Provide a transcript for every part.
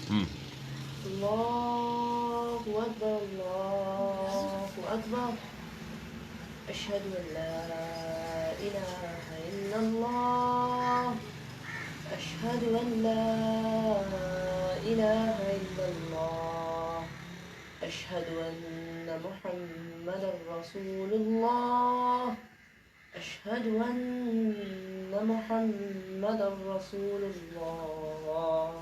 الله أكبر الله أكبر أشهد أن لا إله إلا الله أشهد أن لا إله إلا الله أشهد أن محمدا رسول الله أشهد أن محمدا رسول الله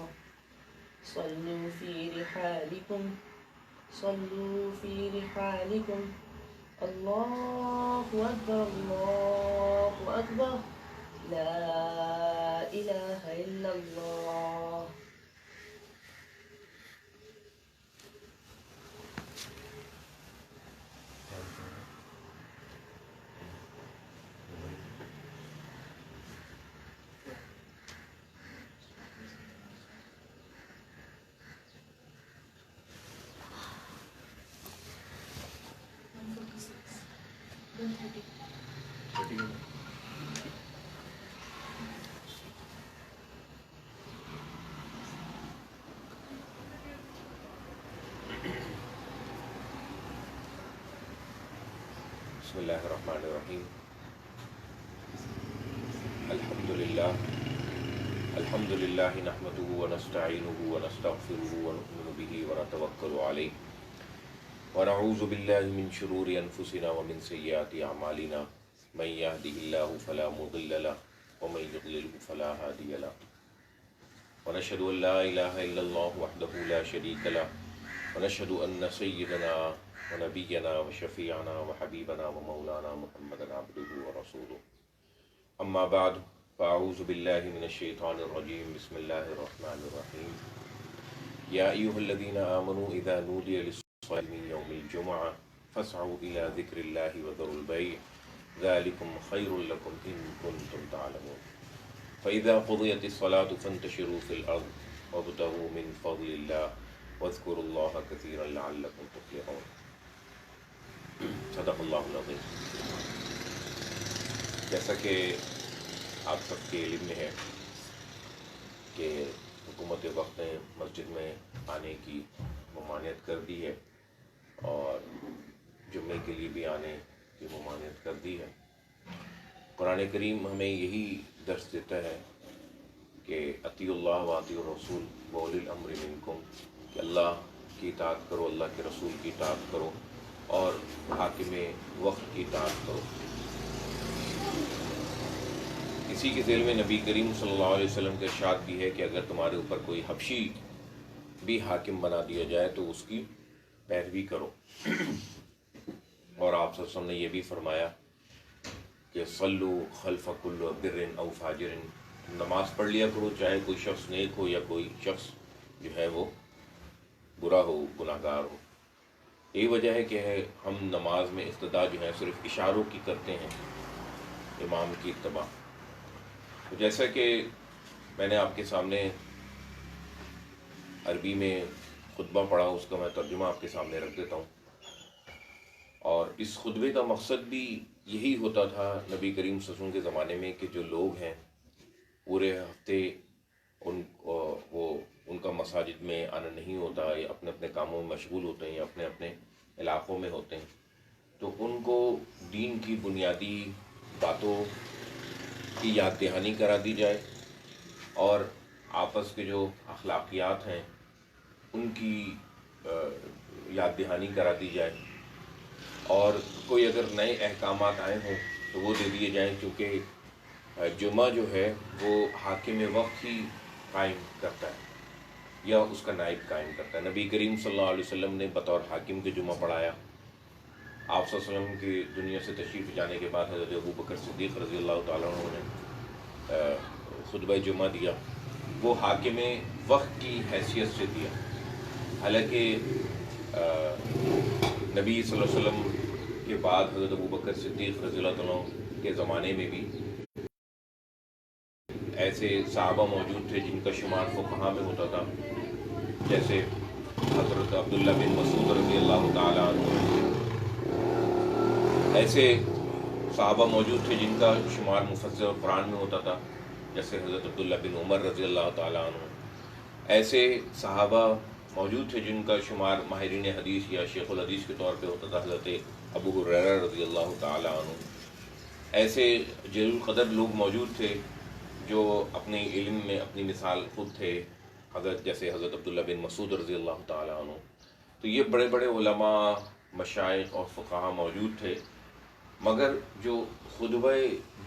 صلوا في رحالكم صلوا في رحالكم الله أكبر الله أكبر لا إله إلا الله بسم اللہ الرحمن الرحیم الحمد للہ نحمده ونستعینه ونستغفره ونؤمن به ونتوکل علیہ ونعوذ باللہ من شرور انفسنا ومن سیئات اعمالنا من یهده اللہ فلا مضل له ومن یضلل فلا هادی له ونشهد ان لا الہ الا اللہ وحدہ لا شریک له ونشهد ان سیدنا ونبینا وشفیعنا وحبیبنا ومولانا محمدا عبدہ ورسولہ اما بعد فاعوذ باللہ من الشیطان الرجیم بسم اللہ الرحمن الرحیم یا ایہا الذین آمنوا اذا نودی للصلاة من یوم الجمعہ فاسعوا الى ذکر اللہ وذروا البیع ذلکم خیر لکم ان کنتم تعلمون فاذا قضیت الصلاة فانتشروا فی الارض وابتغوا من فضل اللہ واذکروا اللہ کثیرا لعلکم تفلحون۔ صدق اللہ العظیم۔ جیسا کہ آپ سب کے علم میں ہے کہ حکومت وقت نے مسجد میں آنے کی ممانعت کر دی ہے اور جمعے کے لیے بھی آنے کی ممانعت کر دی ہے۔ قرآن کریم ہمیں یہی درس دیتا ہے کہ اطیعوا اللہ واطیعوا الرسول واولی الامر منکم، کہ اللہ کی اطاعت کرو، اللہ کے رسول کی اطاعت کرو اور حاکم وقت کی اطاعت کرو۔ اسی کے ذیل میں نبی کریم صلی اللہ علیہ وسلم کا ارشاد بھی ہے کہ اگر تمہارے اوپر کوئی حبشی بھی حاکم بنا دیا جائے تو اس کی پیروی کرو۔ اور آپ صلی اللہ علیہ وسلم نے یہ بھی فرمایا کہ صلو خلف کل بر او فاجر، نماز پڑھ لیا کرو چاہے کوئی شخص نیک ہو یا کوئی شخص جو ہے وہ برا ہو، گناہ گار ہو۔ یہی وجہ ہے کہ ہم نماز میں اقتداء جو ہے صرف اشاروں کی کرتے ہیں، امام کی اتباع۔ تو جیسا کہ میں نے آپ کے سامنے عربی میں خطبہ پڑھا، اس کا میں ترجمہ آپ کے سامنے رکھ دیتا ہوں۔ اور اس خطبے کا مقصد بھی یہی ہوتا تھا نبی کریم صلی اللہ علیہ وسلم کے زمانے میں کہ جو لوگ ہیں پورے ہفتے ان کا مساجد میں آنا نہیں ہوتا، یا اپنے اپنے کاموں میں مشغول ہوتے ہیں یا اپنے اپنے علاقوں میں ہوتے ہیں، تو ان کو دین کی بنیادی باتوں کی یاد دہانی کرا دی جائے اور آپس کے جو اخلاقیات ہیں ان کی یاد دہانی کرا دی جائے، اور کوئی اگر نئے احکامات آئے ہوں تو وہ دے دیے جائیں، کیونکہ جمعہ جو ہے وہ حاکم وقت ہی قائم کرتا ہے یا اس کا نائب قائم کرتا ہے۔ نبی کریم صلی اللہ علیہ وسلم نے بطور حاکم کے جمعہ پڑھایا۔ آپ صلی اللہ علیہ وسلم کی دنیا سے تشریف جانے کے بعد حضرت ابوبکر صدیق رضی اللہ تعالیٰ عنہ نے خطبہ جمعہ دیا، وہ حاکم وقت کی حیثیت سے دیا۔ حالانکہ نبی صلی اللہ علیہ وسلم کے بعد حضرت ابوبکر صدیق رضی اللہ تعالیٰ عنہ کے زمانے میں بھی ایسے صحابہ موجود تھے جن کا شمار فقہاء میں ہوتا تھا، جیسے حضرت عبداللہ بن مسعود رضی اللہ تعالیٰ عنہ۔ ایسے صحابہ موجود تھے جن کا شمار مفسر قرآن میں ہوتا تھا، جیسے حضرت عبداللہ بن عمر رضی اللہ تعالیٰ عنہ۔ ایسے صحابہ موجود تھے جن کا شمار ماہرین حدیث یا شیخ الحدیث کے طور پہ ہوتا تھا، حضرت ابو ہریرہ رضی اللہ تعالی عنہ۔ ایسے جلیل القدر لوگ موجود تھے جو اپنے علم میں اپنی مثال خود تھے، جیسے حضرت عبداللہ بن مسعود رضی اللہ تعالی عنہ۔ تو یہ بڑے بڑے علماء، مشائخ اور فقہاء موجود تھے، مگر جو خطبہ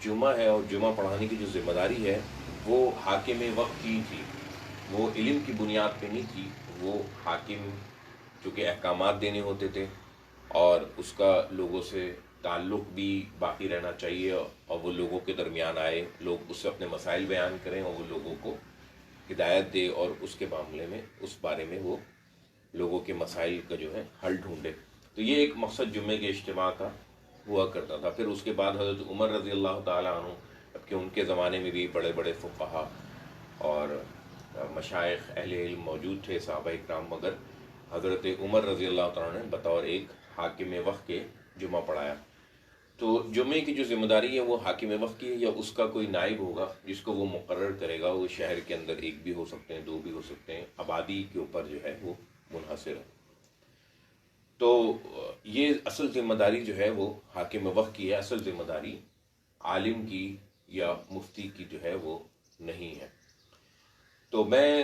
جمعہ ہے اور جمعہ پڑھانے کی جو ذمہ داری ہے وہ حاکم وقت کی تھی، وہ علم کی بنیاد پہ نہیں تھی۔ وہ حاکم چونکہ احکامات دینے ہوتے تھے اور اس کا لوگوں سے تعلق بھی باقی رہنا چاہیے، اور وہ لوگوں کے درمیان آئے، لوگ اس سے اپنے مسائل بیان کریں اور وہ لوگوں کو ہدایت دے، اور اس کے معاملے میں اس بارے میں وہ لوگوں کے مسائل کا جو ہے حل ڈھونڈے۔ تو یہ ایک مقصد جمعے کے اجتماع کا ہوا کرتا تھا۔ پھر اس کے بعد حضرت عمر رضی اللہ تعالیٰ عنہ، جبکہ ان کے زمانے میں بھی بڑے بڑے فقہاء اور مشائخ اہل علم موجود تھے، صحابہ اکرام، مگر حضرت عمر رضی اللہ تعالیٰ نے بطور ایک حاکم وقت کے جمعہ پڑھایا۔ تو جمعے کی جو ذمہ داری ہے وہ حاکم وقت کی ہے، یا اس کا کوئی نائب ہوگا جس کو وہ مقرر کرے گا۔ وہ شہر کے اندر ایک بھی ہو سکتے ہیں، دو بھی ہو سکتے ہیں، آبادی کے اوپر جو ہے وہ منحصر ہے۔ تو یہ اصل ذمہ داری جو ہے وہ حاکم وقت کی ہے، اصل ذمہ داری عالم کی یا مفتی کی جو ہے وہ نہیں ہے۔ تو میں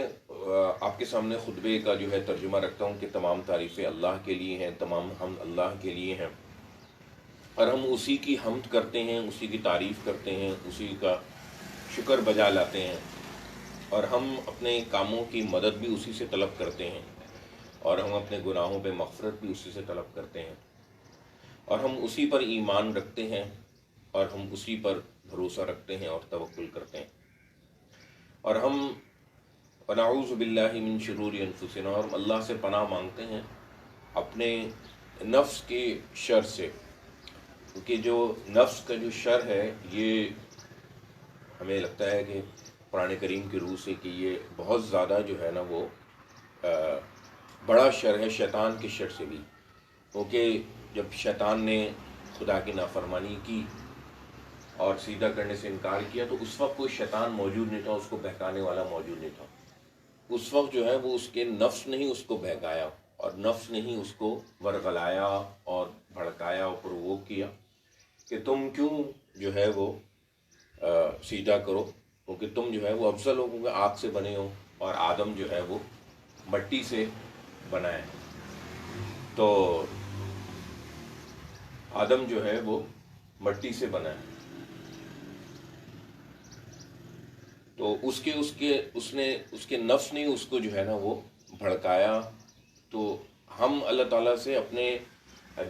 آپ کے سامنے خطبے کا جو ہے ترجمہ رکھتا ہوں کہ تمام تعریفیں اللہ کے لیے ہیں، تمام حمد اللہ کے لیے ہیں، اور ہم اسی کی حمد کرتے ہیں، اسی کی تعریف کرتے ہیں، اسی کا شکر بجا لاتے ہیں، اور ہم اپنے کاموں کی مدد بھی اسی سے طلب کرتے ہیں، اور ہم اپنے گناہوں پہ مغفرت بھی اسی سے طلب کرتے ہیں، اور ہم اسی پر ایمان رکھتے ہیں، اور ہم اسی پر بھروسہ رکھتے ہیں اور توکل کرتے ہیں، اور ہم ونعوذ باللہ من شرور انفسنا، اور ہم اللہ سے پناہ مانگتے ہیں اپنے نفس کے شر سے، کیونکہ جو نفس کا جو شر ہے یہ ہمیں لگتا ہے کہ قرآن کریم کی روح سے کہ یہ بہت زیادہ جو ہے نا وہ بڑا شر ہے شیطان کے شر سے بھی، کیونکہ جب شیطان نے خدا کی نافرمانی کی اور سیدھا کرنے سے انکار کیا تو اس وقت کوئی شیطان موجود نہیں تھا، اس کو بہکانے والا موجود نہیں تھا۔ اس وقت جو ہے وہ اس کے نفس نے ہی اس کو بہکایا، اور نفس نے ہی اس کو ورغلایا اور بھڑکایا اور پرووک کیا کہ تم کیوں جو ہے وہ سیدھا کرو، کیونکہ تم جو ہے وہ افضل ہو، کیونکہ آگ سے بنے ہو اور آدم جو ہے وہ مٹی سے بنا ہے۔ تو آدم جو ہے وہ مٹی سے بنا ہے، تو اس کے نفس نے اس کو جو ہے نا وہ بھڑکایا۔ تو ہم اللہ تعالیٰ سے اپنے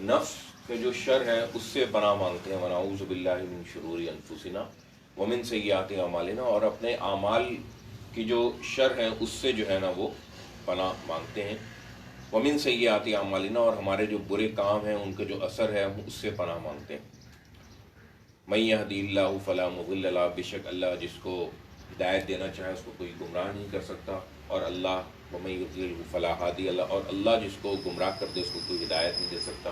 نفس کے جو شر ہے اس سے پناہ مانگتے ہیں، ونعوذ باللہ من شرور انفسنا ومن سیئات اعمالنا، اور اپنے اعمال کی جو شر ہے اس سے جو ہے نا وہ پناہ مانگتے ہیں، ومن سیئات اعمالنا، اور ہمارے جو برے کام ہیں ان کا جو اثر ہے ہم اس سے پناہ مانگتے ہیں۔ من یہدی اللہ فلا مضل لہ، بے شک اللہ جس کو ہدایت دینا چاہے اس کو کوئی گمراہ نہیں کر سکتا، اور اللہ ومن یضللہ فلا ہادی لہ، اور اللہ جس کو گمراہ کر دے اس کو کوئی ہدایت نہیں دے سکتا۔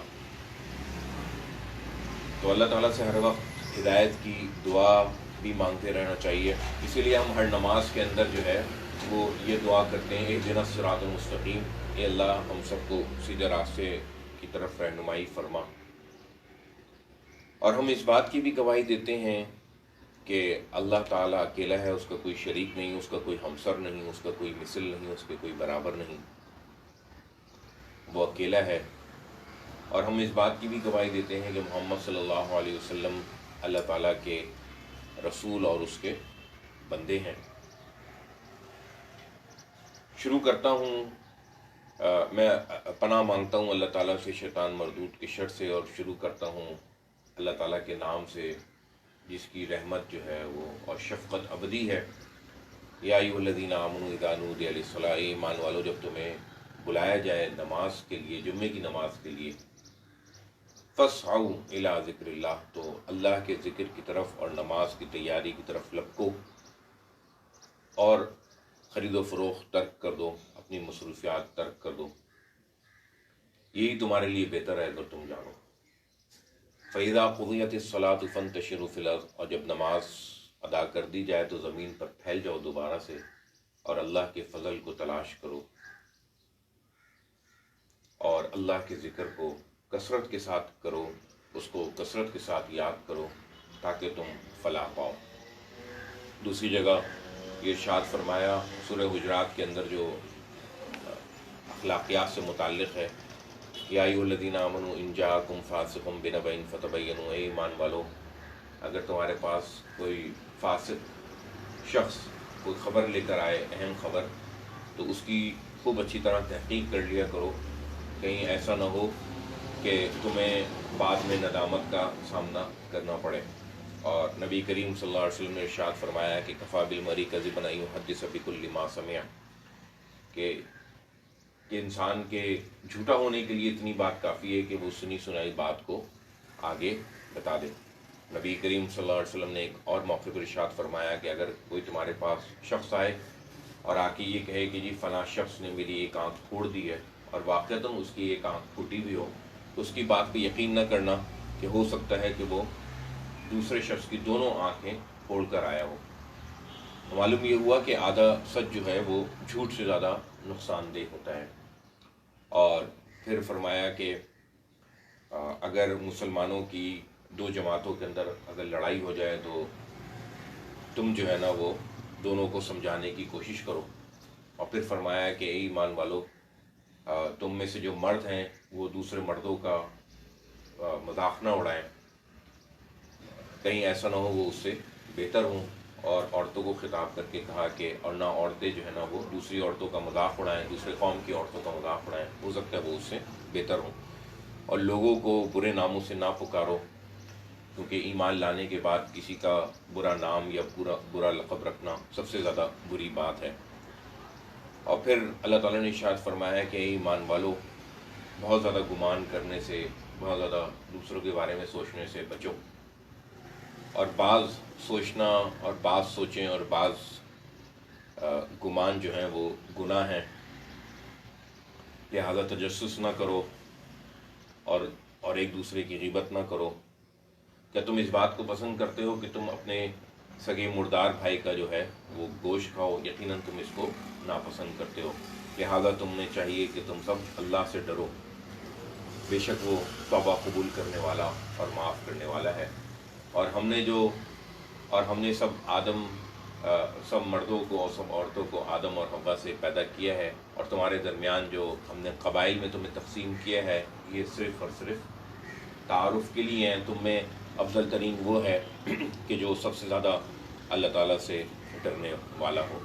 تو اللہ تعالیٰ سے ہر وقت ہدایت کی دعا بھی مانگتے رہنا چاہیے، اسی لیے ہم ہر نماز کے اندر جو ہے وہ یہ دعا کرتے ہیں، اہدنا الصراط المستقیم، اے اللہ ہم سب کو سیدھے راستے کی طرف رہنمائی فرما۔ اور ہم اس بات کی بھی گواہی دیتے ہیں کہ اللہ تعالیٰ اکیلا ہے، اس کا کوئی شریک نہیں، اس کا کوئی ہمسر نہیں، اس کا کوئی مثل نہیں، اس کے کوئی برابر نہیں، وہ اکیلا ہے۔ اور ہم اس بات کی بھی گواہی دیتے ہیں کہ محمد صلی اللہ علیہ وسلم اللہ تعالیٰ کے رسول اور اس کے بندے ہیں۔ شروع کرتا ہوں، میں پناہ مانگتا ہوں اللہ تعالیٰ سے شیطان مردود کے شر سے، اور شروع کرتا ہوں اللہ تعالیٰ کے نام سے جس کی رحمت جو ہے وہ اور شفقت ابدی ہے۔ یا ایھا الذین آمنوا اذا نودی للصلاۃ، ایمان والو جب تمہیں بلایا جائے نماز کے لیے، جمعے کی نماز کے لیے، فاسعوا الی ذکر اللہ، تو اللہ کے ذکر کی طرف اور نماز کی تیاری کی طرف لپکو، اور خرید و فروخت ترک کر دو، اپنی مصروفیات ترک کر دو، یہی تمہارے لیے بہتر ہے اگر تم جانو۔ فَإِذَا قُضِيَتِ الصَّلَاةُ فَانتَشِرُوا فِي الْأَرْضِ، اور جب نماز ادا کر دی جائے تو زمین پر پھیل جاؤ دوبارہ سے۔ اور اللہ کے فضل کو تلاش کرو اور اللہ کے ذکر کو کثرت کے ساتھ کرو، اس کو کثرت کے ساتھ یاد کرو تاکہ تم فلاح پاؤ۔ دوسری جگہ یہ ارشاد فرمایا سورہ حجرات کے اندر جو اخلاقیات سے متعلق ہے، یا ایھا الذین آمنوا ان جاءکم فاسق بنبأ فتبینوا، اے ایمان والو اگر تمہارے پاس کوئی فاسق شخص کوئی خبر لے کر آئے، اہم خبر، تو اس کی خوب اچھی طرح تحقیق کر لیا کرو، کہیں ایسا نہ ہو کہ تمہیں بعد میں ندامت کا سامنا کرنا پڑے۔ اور نبی کریم صلی اللہ علیہ وسلم نے ارشاد فرمایا کہ کفا بالمرء کذبا ان یحدث بکل ما سمع، کہ انسان کے جھوٹا ہونے کے لیے اتنی بات کافی ہے کہ وہ سنی سنائی بات کو آگے بتا دے۔ نبی کریم صلی اللہ علیہ وسلم نے ایک اور موقع پر ارشاد فرمایا کہ اگر کوئی تمہارے پاس شخص آئے اور آ کے یہ کہے کہ جی فلاں شخص نے میری ایک آنکھ پھوڑ دی ہے، اور واقعتاً اس کی ایک آنکھ پھوٹی بھی ہو، تو اس کی بات پہ یقین نہ کرنا کہ ہو سکتا ہے کہ وہ دوسرے شخص کی دونوں آنکھیں پھوڑ کر آیا ہو۔ معلوم یہ ہوا کہ آدھا سچ جو ہے وہ جھوٹ سے زیادہ نقصان دہ ہوتا ہے۔ اور پھر فرمایا کہ اگر مسلمانوں کی دو جماعتوں کے اندر اگر لڑائی ہو جائے تو تم جو ہے نا وہ دونوں کو سمجھانے کی کوشش کرو۔ اور پھر فرمایا کہ اے ایمان والو تم میں سے جو مرد ہیں وہ دوسرے مردوں کا مذاق نہ اڑائیں، کہیں ایسا نہ ہو وہ اس سے بہتر ہوں۔ اور عورتوں کو خطاب کر کے کہا کہ اور نہ عورتیں جو ہے نا وہ دوسری عورتوں کا مذاق اڑائیں، دوسرے قوم کی عورتوں کا مذاق اڑائیں، ہو سکتا ہے وہ اس سے بہتر ہوں۔ اور لوگوں کو برے ناموں سے نہ پکارو، کیونکہ ایمان لانے کے بعد کسی کا برا نام یا برا لقب رکھنا سب سے زیادہ بری بات ہے۔ اور پھر اللہ تعالیٰ نے ارشاد فرمایا کہ اے ایمان والو بہت زیادہ گمان کرنے سے، بہت زیادہ دوسروں کے بارے میں سوچنے سے بچو، اور بعض سوچنا اور بعض سوچیں اور بعض گمان جو ہیں وہ گناہ ہیں، لہذا تجسس نہ کرو اور ایک دوسرے کی غیبت نہ کرو۔ کیا تم اس بات کو پسند کرتے ہو کہ تم اپنے سگے مردار بھائی کا جو ہے وہ گوشت کھاؤ؟ یقیناً تم اس کو ناپسند کرتے ہو، لہذا تمہیں چاہیے کہ تم سب اللہ سے ڈرو، بے شک وہ توبہ قبول کرنے والا اور معاف کرنے والا ہے۔ اور ہم نے سب مردوں کو اور سب عورتوں کو آدم اور حوا سے پیدا کیا ہے، اور تمہارے درمیان جو ہم نے قبائل میں تمہیں تقسیم کیا ہے یہ صرف اور صرف تعارف کے لیے ہیں۔ تم میں افضل ترین وہ ہے کہ جو سب سے زیادہ اللہ تعالیٰ سے ڈرنے والا ہو۔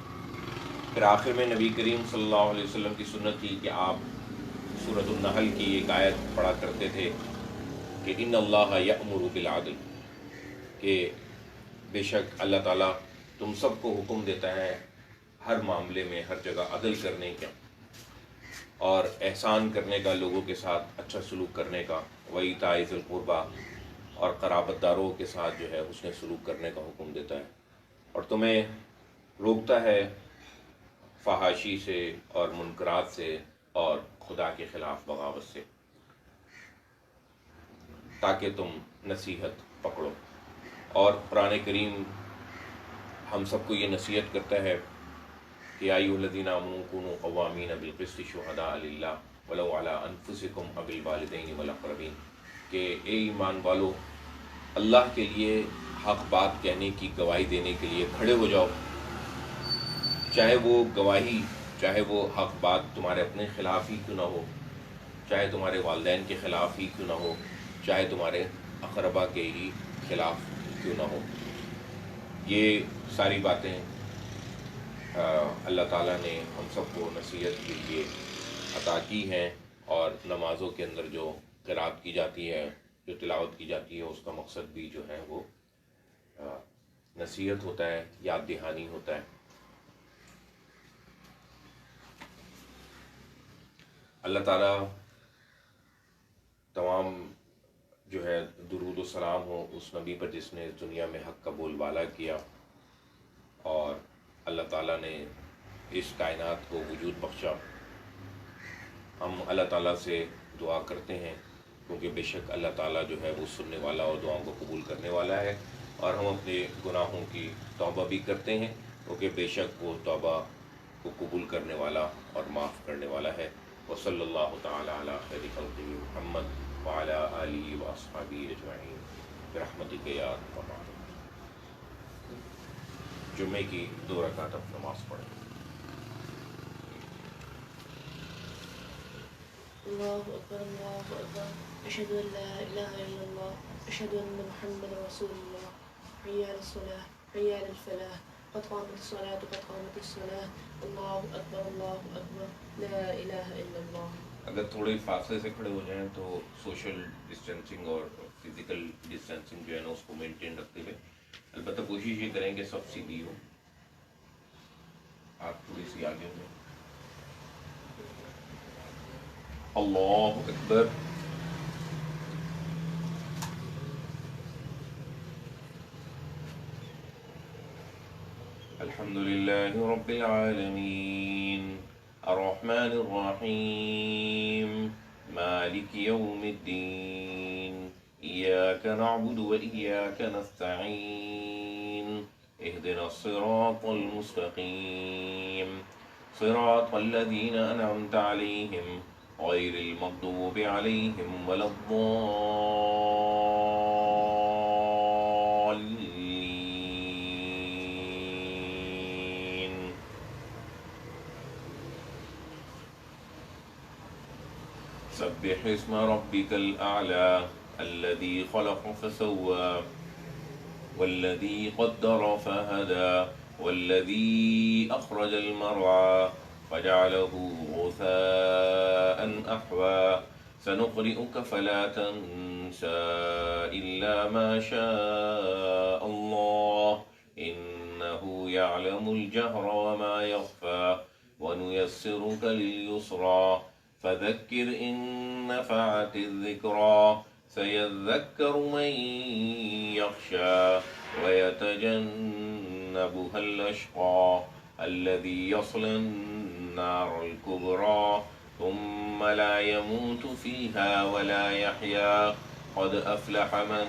پھر آخر میں نبی کریم صلی اللہ علیہ وسلم کی سنت تھی کہ آپ سورۃ النحل کی ایک آیت پڑھا کرتے تھے کہ ان اللہ یأمر بالعدل، کہ بے شک اللہ تعالیٰ تم سب کو حکم دیتا ہے ہر معاملے میں ہر جگہ عدل کرنے کا اور احسان کرنے کا، لوگوں کے ساتھ اچھا سلوک کرنے کا، وَإِيتَاءِ ذِي الْقُرْبَىٰ، اور قرابت داروں کے ساتھ جو ہے حسن سلوک کرنے کا حکم دیتا ہے، اور تمہیں روکتا ہے فحاشی سے اور منکرات سے اور خدا کے خلاف بغاوت سے، تاکہ تم نصیحت پکڑو۔ اور قرآن کریم ہم سب کو یہ نصیحت کرتا ہے کہ یا ایھا الذین آمنوا کونوا قوامین بالقسط شہداء للہ ولو علی انفسکم او الوالدین والاقربین، کہ اے ایمان والو اللہ کے لیے حق بات کہنے کی گواہی دینے کے لیے کھڑے ہو جاؤ، چاہے وہ حق بات تمہارے اپنے خلاف ہی کیوں نہ ہو، چاہے تمہارے والدین کے خلاف ہی کیوں نہ ہو، چاہے تمہارے اقربا کے ہی خلاف کیوں نہ ہو۔ یہ ساری باتیں اللہ تعالیٰ نے ہم سب کو نصیحت کے لیے عطا کی ہیں، اور نمازوں کے اندر جو قرات کی جاتی ہے، جو تلاوت کی جاتی ہے، اس کا مقصد بھی جو ہے وہ نصیحت ہوتا ہے، یاد دہانی ہوتا ہے۔ اللہ تعالیٰ تمام جو ہے درود و سلام ہو اس نبی پر جس نے اس دنیا میں حق کا بول بالا کیا، اور اللہ تعالیٰ نے اس کائنات کو وجود بخشا۔ ہم اللہ تعالیٰ سے دعا کرتے ہیں کیونکہ بے شک اللہ تعالیٰ جو ہے وہ سننے والا اور دعاؤں کو قبول کرنے والا ہے، اور ہم اپنے گناہوں کی توبہ بھی کرتے ہیں کیونکہ بے شک وہ توبہ کو قبول کرنے والا اور معاف کرنے والا ہے. وصلی اللہ تعالی علی خیر خلقہ محمد وعلی آلہ واصحابہ اجمعین برحمتک یا ارحم الراحمین. جمعے کی 2 رکعت اب نماز پڑھیں. الله أكبر الله أكبر أشهد أن لا إله إلا الله أشهد أن محمد رسول الله حي على الصلاة حي على الفلاح قد قامت الصلاة قد قامت الصلاة الله أكبر لا إله إلا الله. اگر تھوڑے فاصلے سے کھڑے ہو جائیں تو سوشل ڈسٹینسنگ اور فزیکل ڈسٹینسنگ جو ہے نا اس کو مینٹین رکھتے ہوئے، البتہ کوشش یہ کریں کہ سب سیدھی ہو، آپ تھوڑی سی آگے ہو جائیں. اللہ اکبر. الحمد للہ رب العالمین الرحمن الرحیم مالک یوم الدین ایاک نعبد و ایاک نستعین اهدنا الصراط المستقیم صراط الذین انعمت علیہم غیر المغضوب علیہم ولا الضالین. سبح اسم ربک الاعلی الذی خلق فسوى والذی قدر فهدى والذی اخرج المرعى فجعله غثاء أحوى سنقرئك فلا تنسى إلا ما شاء الله إنه يعلم الجهر وما يخفى ونيسرك لليسرى فذكر إن نفعت الذكرى سيذكر من يخشى ويتجنبها الأشقى الذي يصلى النار الكبرى ثم لا يموت فيها ولا يحيا قد أفلح من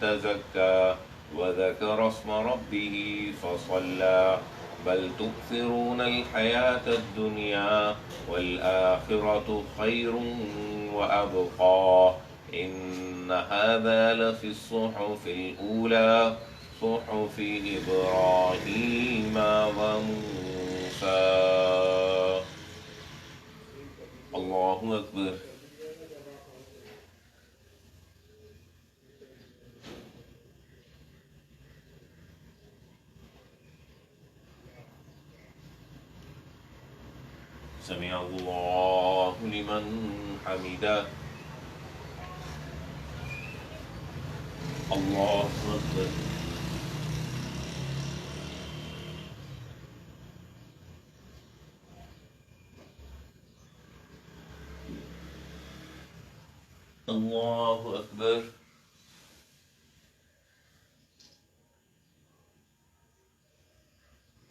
تزكى وذكر اسم ربه فصلى بل تؤثرون الحياة الدنيا والآخرة خير وأبقى إن هذا لفي الصحف الأولى صحف إبراهيم وموسى. الله أكبر. سمع الله لمن حمده. الله أكبر. الله أكبر.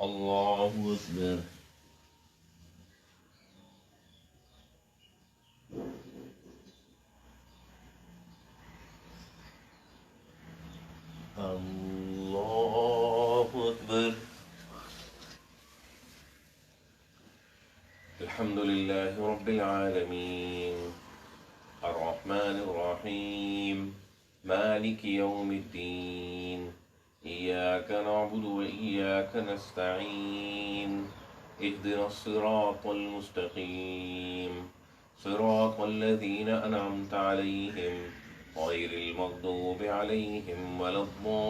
الله أكبر. الله أكبر. الحمد لله رب العالمين الرحمن الرحيم مالك يوم الدين إياك نعبد وإياك نستعين اهدنا الصراط المستقيم صراط الذين أنعمت عليهم غير المغضوب عليهم ولا الضالين.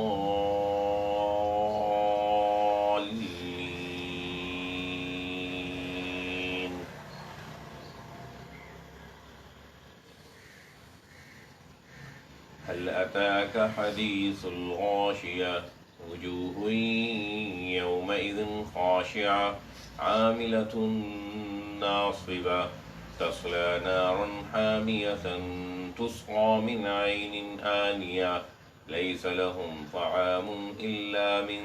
هل أتاك حديث الغاشية وجوه يومئذ خاشعة عاملة ناصبة تصلى نارا حامية تسقى من عين آنية ليس لهم طعام إلا من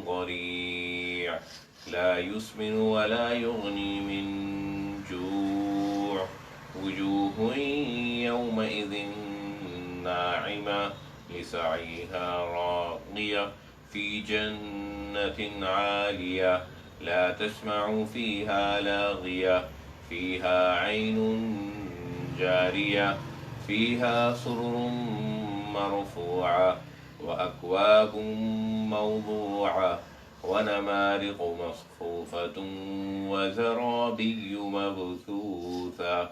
ضريع لا يسمن ولا يغني من جوع وجوه يومئذ ناعمة لسعيها راضية في جنة عالية لا تسمع فيها لاغية فيها عين جارية فيها سرر مرفوعة وأكواب موضوعة ونمارق مصفوفة وزرابي مبثوثة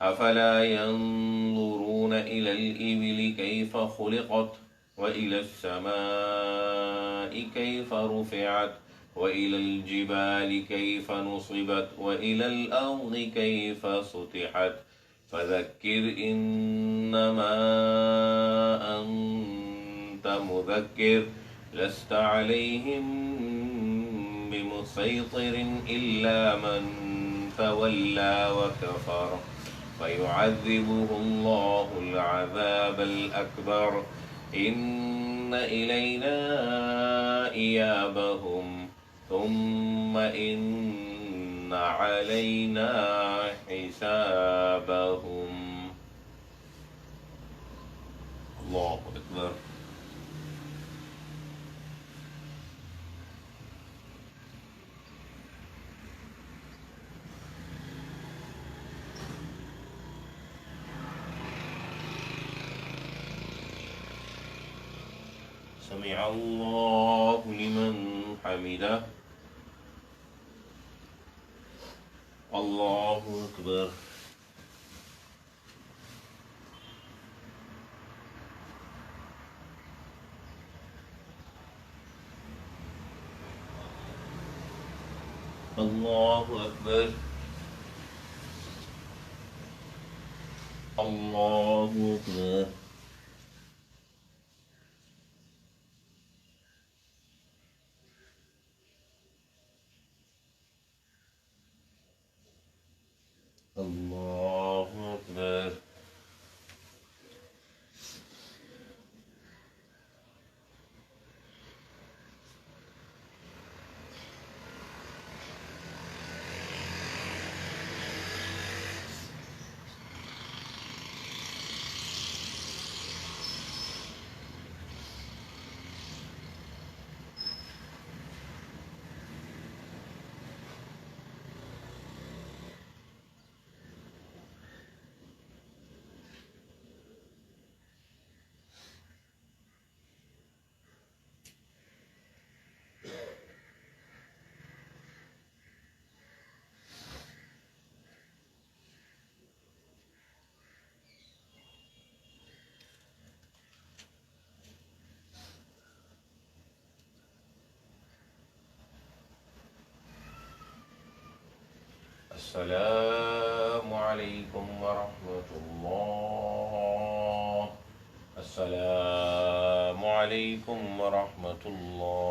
أفلا ينظرون إلى الإبل كيف خلقت وإلى السماء كيف رفعت وإلى الجبال كيف نصبت وإلى الأرض كيف سطحت فذكر إنما أنت مذكر لست عليهم بمسيطر إلا من تولى وكفر فيعذبه الله العذاب الأكبر إن إلينا إيابهم ثم إن علينا حسابهم. الله أكبر. سمع الله لمن حمده. الله أكبر. الله أكبر. الله أكبر. الله أكبر. السلام عليكم ورحمة الله. السلام عليكم ورحمة الله.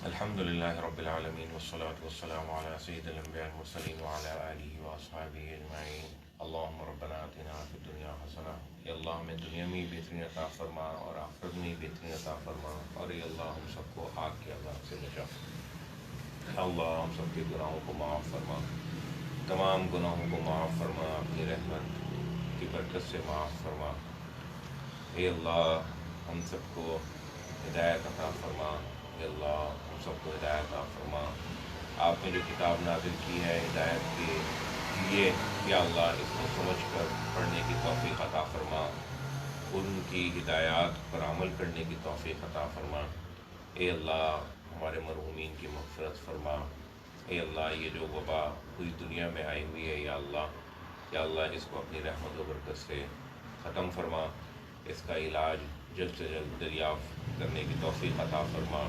الحمد لله رب العالمين والصلاة والسلام على سيد الأنبياء المرسلين وعلى آله وأصحابه أجمعين. اللهم ربنا آتنا فی الدنیا حسنہ. یا اللہ ہمیں دنیا میں بہترین عطا فرما اور آخرت میں بہترین عطا فرما. اور یا اللہ ہم سب کو آگ کے عذاب سے نجات. یا اللہ ہم سب کے گناہوں کو معاف فرما. تمام گناہوں کو معاف فرما. اپنی رحمت کی برکت سے معاف فرما. اے اللہ ہم سب کو ہدایت عطا فرما. اے اللہ ہم سب کو ہدایت عطا فرما. آپ نے جو کتاب نازل کی ہے ہدایت کے لیے، یا اللہ اس کو سمجھ کر پڑھنے کی توفیق عطا فرما. ان کی ہدایات پر عمل کرنے کی توفیق عطا فرما. اے اللہ ہمارے مرحومین کی مغفرت فرما. اے اللہ یہ جو وبا پوری دنیا میں آئی ہوئی ہے یا اللہ اس کو اپنی رحمت و برکت سے ختم فرما. اس کا علاج جلد سے جلد دریافت کرنے کی توفیق عطا فرما.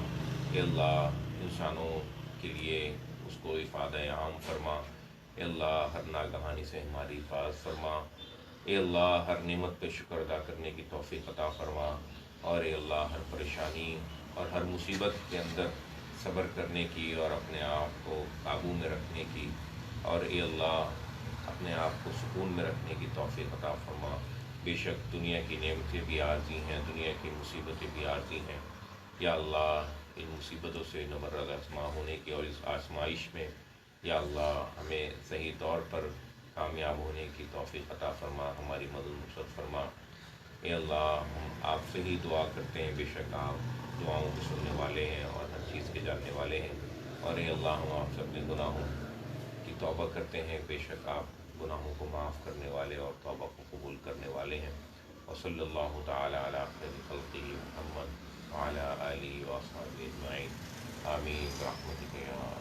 اے اللہ انسانوں کے لیے اس کو افادہ عام فرما. اے اللہ ہر ناگہانی سے ہماری حفاظت فرما. اے اللہ ہر نعمت پہ شکر ادا کرنے کی توفیق عطا فرما. اور اے اللہ ہر پریشانی اور ہر مصیبت کے اندر صبر کرنے کی اور اپنے آپ کو قابو میں رکھنے کی، اور اے اللہ اپنے آپ کو سکون میں رکھنے کی توفیق عطا فرما. بے شک دنیا کی نعمتیں بھی عارضی ہیں، دنیا کی مصیبتیں بھی عارضی ہیں. یا اللہ ان مصیبتوں سے نمرد آزما ہونے کی اور اس آزمائش میں یا اللہ ہمیں صحیح طور پر کامیاب ہونے کی توفیق عطا فرما، ہماری مدد نصرت فرما۔ اے اللہ ہم آپ سے ہی دعا کرتے ہیں، بے شک آپ دعاؤں کو سننے والے ہیں اور ہر چیز کے جاننے والے ہیں۔ اور اے اللہ ہم آپ سے اپنے گناہوں کی توبہ کرتے ہیں، بے شک آپ گناہوں کو معاف کرنے والے اور توبہ کو قبول کرنے والے ہیں۔ وصلی اللہ تعالی علی خیر خلقہ محمد وعلی آلہ واصحابہ اجمعین، آمین برحمتک یا